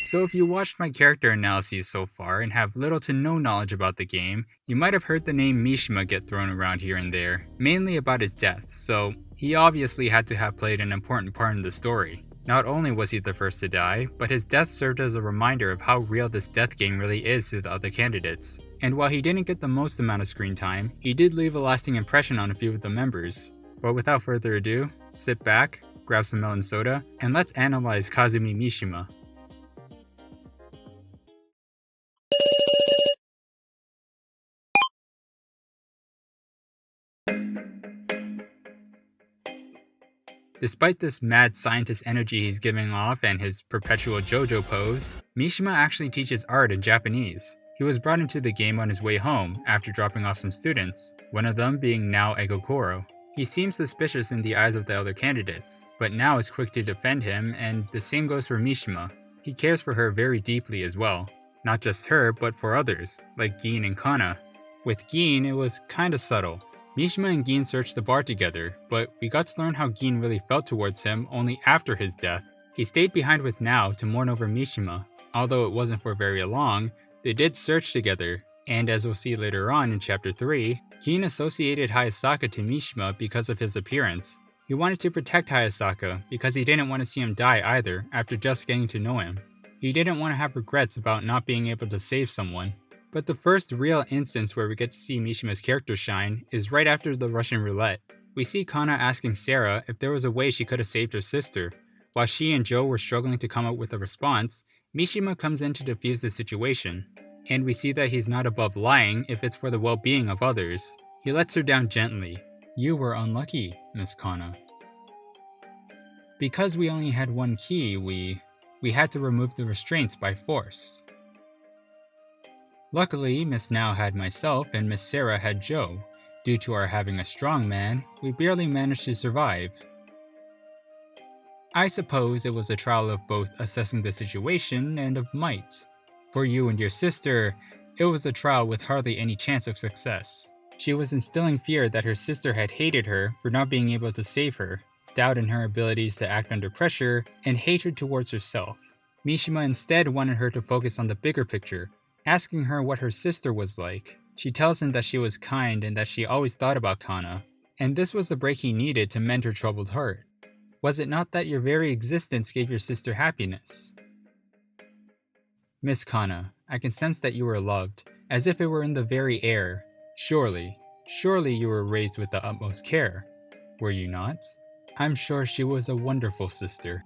So if you watched my character analyses so far and have little to no knowledge about the game, you might have heard the name Mishima get thrown around here and there, mainly about his death, so he obviously had to have played an important part in the story. Not only was he the first to die, but his death served as a reminder of how real this death game really is to the other candidates. And while he didn't get the most amount of screen time, he did leave a lasting impression on a few of the members. But without further ado, sit back, grab some melon soda, and let's analyze Kazumi Mishima. Despite this mad scientist energy he's giving off and his perpetual JoJo pose, Mishima actually teaches art in Japanese. He was brought into the game on his way home after dropping off some students, one of them being Nao Egokoro. He seems suspicious in the eyes of the other candidates, but Nao is quick to defend him, and the same goes for Mishima. He cares for her very deeply as well. Not just her, but for others, like Gin and Kana. With Gin, it was kinda subtle. Mishima and Gin searched the bar together, but we got to learn how Gin really felt towards him only after his death. He stayed behind with Nao to mourn over Mishima. Although it wasn't for very long, they did search together, and as we'll see later on in Chapter 3, Gin associated Hayasaka to Mishima because of his appearance. He wanted to protect Hayasaka because he didn't want to see him die either after just getting to know him. He didn't want to have regrets about not being able to save someone. But the first real instance where we get to see Mishima's character shine is right after the Russian roulette. We see Kana asking Sarah if there was a way she could have saved her sister. While she and Joe were struggling to come up with a response, Mishima comes in to defuse the situation. And we see that he's not above lying if it's for the well-being of others. He lets her down gently. "You were unlucky, Miss Kana. Because we only had one key, we had to remove the restraints by force. Luckily, Miss Nao had myself and Miss Sarah had Joe. Due to our having a strong man, we barely managed to survive. I suppose it was a trial of both assessing the situation and of might. For you and your sister, it was a trial with hardly any chance of success. She was instilling fear that her sister had hated her for not being able to save her, doubt in her abilities to act under pressure, and hatred towards herself. Mishima instead wanted her to focus on the bigger picture, asking her what her sister was like. She tells him that she was kind and that she always thought about Kana, and this was the break he needed to mend her troubled heart. Was it not that your very existence gave your sister happiness? Miss Kana, I can sense that you were loved, as if it were in the very air. Surely you were raised with the utmost care. Were you not? I'm sure she was a wonderful sister.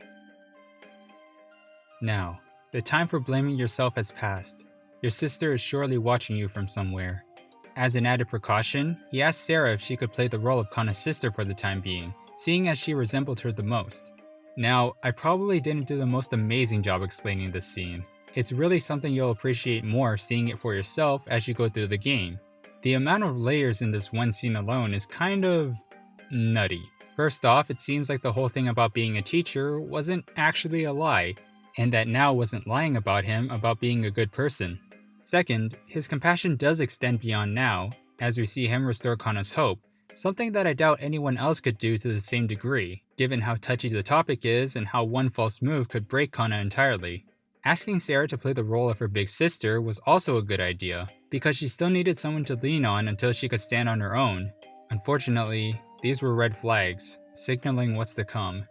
Now, the time for blaming yourself has passed. Your sister is surely watching you from somewhere. As an added precaution, he asked Sarah if she could play the role of Kana's sister for the time being, seeing as she resembled her the most. Now, I probably didn't do the most amazing job explaining this scene. It's really something you'll appreciate more seeing it for yourself as you go through the game. The amount of layers in this one scene alone is kind of nutty. First off, it seems like the whole thing about being a teacher wasn't actually a lie, and that Nao wasn't lying about him about being a good person. Second, his compassion does extend beyond Nao, as we see him restore Kana's hope, something that I doubt anyone else could do to the same degree, given how touchy the topic is and how one false move could break Kana entirely. Asking Sarah to play the role of her big sister was also a good idea, because she still needed someone to lean on until she could stand on her own. Unfortunately, these were red flags, signaling what's to come.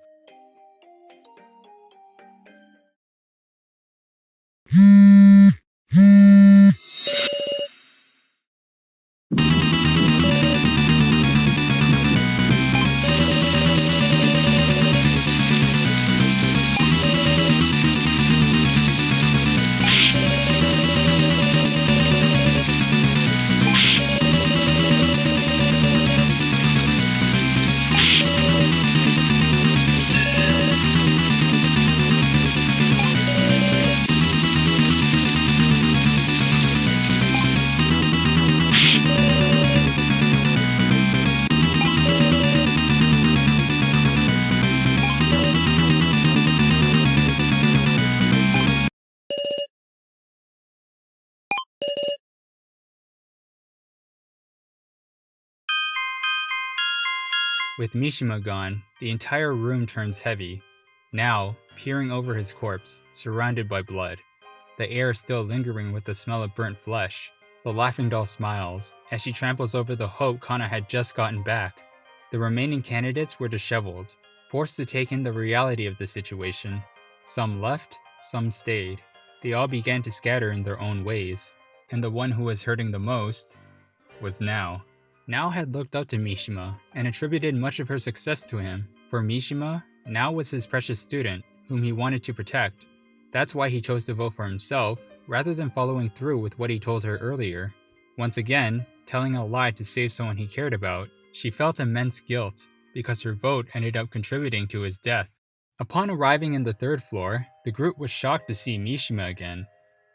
With Mishima gone, the entire room turns heavy. now peering over his corpse, surrounded by blood. The air still lingering with the smell of burnt flesh. The laughing doll smiles as she tramples over the hope Kana had just gotten back. The remaining candidates were disheveled, forced to take in the reality of the situation. Some left, some stayed. They all began to scatter in their own ways, and the one who was hurting the most was Nao. Nao had looked up to Mishima and attributed much of her success to him. For Mishima, Nao was his precious student, whom he wanted to protect. That's why he chose to vote for himself, rather than following through with what he told her earlier. Once again, telling a lie to save someone he cared about, she felt immense guilt, because her vote ended up contributing to his death. Upon arriving in the third floor, the group was shocked to see Mishima again.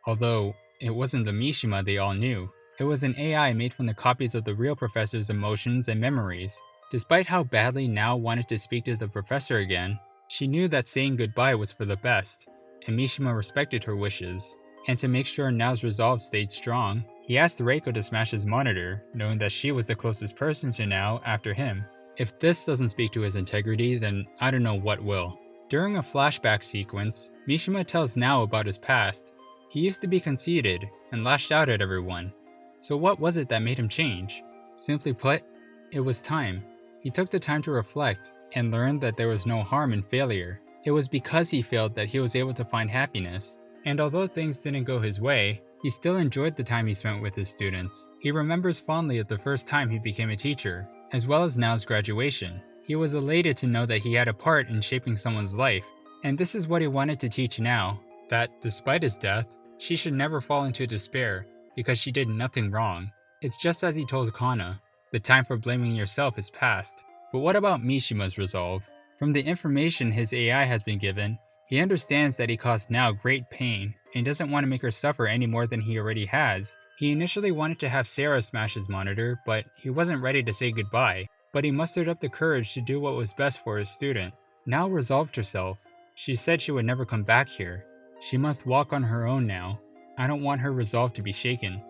Although, it wasn't the Mishima they all knew. It was an AI made from the copies of the real professor's emotions and memories. Despite how badly Nao wanted to speak to the professor again, she knew that saying goodbye was for the best, and Mishima respected her wishes. And to make sure Nao's resolve stayed strong, he asked Reiko to smash his monitor, knowing that she was the closest person to Nao after him. If this doesn't speak to his integrity, then I don't know what will. During a flashback sequence, Mishima tells Nao about his past. He used to be conceited and lashed out at everyone. So what was it that made him change? Simply put, it was time. He took the time to reflect and learned that there was no harm in failure. It was because he failed that he was able to find happiness. And although things didn't go his way, he still enjoyed the time he spent with his students. He remembers fondly of the first time he became a teacher, as well as Nao's graduation. He was elated to know that he had a part in shaping someone's life, and this is what he wanted to teach Nao, that despite his death, she should never fall into despair, because she did nothing wrong. It's just as he told Kana, the time for blaming yourself is past. But what about Mishima's resolve? From the information his AI has been given, he understands that he caused Nao great pain and doesn't want to make her suffer any more than he already has. He initially wanted to have Sarah smash his monitor, but he wasn't ready to say goodbye. But he mustered up the courage to do what was best for his student. Nao resolved herself. She said she would never come back here. She must walk on her own now. I don't want her resolve to be shaken.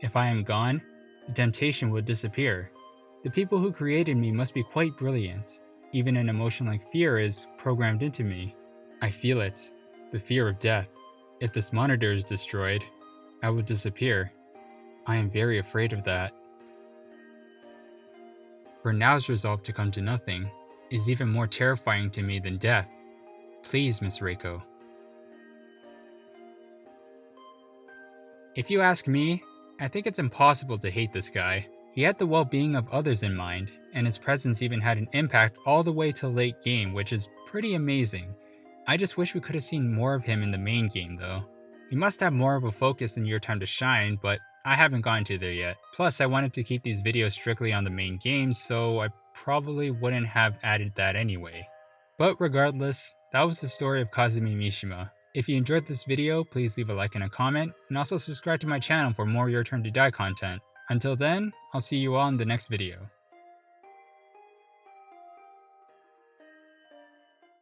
If I am gone, the temptation will disappear. The people who created me must be quite brilliant. Even an emotion like fear is programmed into me. I feel it, the fear of death. If this monitor is destroyed, I will disappear. I am very afraid of that. For Nao's resolve to come to nothing is even more terrifying to me than death. Please, Miss Reiko. If you ask me, I think it's impossible to hate this guy. He had the well-being of others in mind, and his presence even had an impact all the way to late game, which is pretty amazing. I just wish we could have seen more of him in the main game though. He must have more of a focus in Your Time to Shine, but I haven't gotten to there yet. Plus, I wanted to keep these videos strictly on the main game, so I probably wouldn't have added that anyway. But regardless, that was the story of Kazumi Mishima. If you enjoyed this video, please leave a like and a comment, and also subscribe to my channel for more Your Turn to Die content. Until then, I'll see you all in the next video.